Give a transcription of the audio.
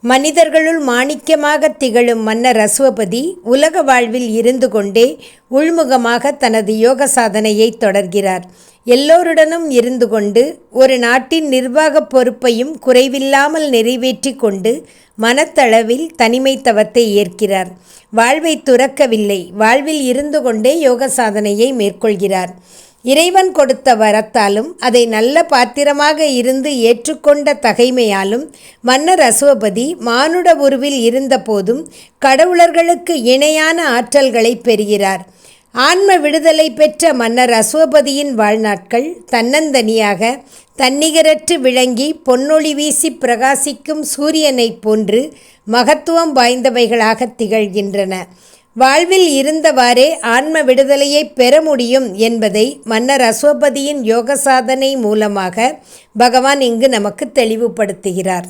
மனிதர்களுள் மாணிக்கமாக திகழும் மன்னர் அஸ்வபதி உலக வாழ்வில் இருந்து கொண்டே உள்முகமாக தனது யோக சாதனையை தொடர்கிறார். எல்லோருடனும் இருந்து கொண்டு ஒரு நாட்டின் நிர்வாகப் பொறுப்பையும் குறைவில்லாமல் நிறைவேற்றி கொண்டு மனத்தளவில் தனிமை தவத்தை ஏற்கிறார். வாழ்வை துறக்கவில்லை, வாழ்வில் இருந்து கொண்டே யோக சாதனையை மேற்கொள்கிறார். இறைவன் கொடுத்த வரத்தாலும் அதை நல்ல பாத்திரமாக இருந்து ஏற்றுக்கொண்ட தகைமையாலும் மன்னர் அஸ்வபதி மானுட உருவில் இருந்தபோதும் கடவுளர்களுக்கு இணையான ஆற்றல்களை பெறுகிறார். ஆன்ம விடுதலை பெற்ற மன்னர் அஸ்வபதியின் வாழ்நாட்கள் தன்னந்தனியாக தன்னிகரற்று விளங்கி பொன்னொளி வீசி பிரகாசிக்கும் சூரியனைப் போன்று மகத்துவம் வாய்ந்தவைகளாக திகழ்கின்றன. வாழ்வில் இருந்தவாறே ஆன்ம விடுதலையை பெற முடியும் என்பதை மன்னர் அஸ்வபதியின் யோக சாதனை மூலமாக பகவான் இங்கு நமக்கு தெளிவுபடுத்துகிறார்.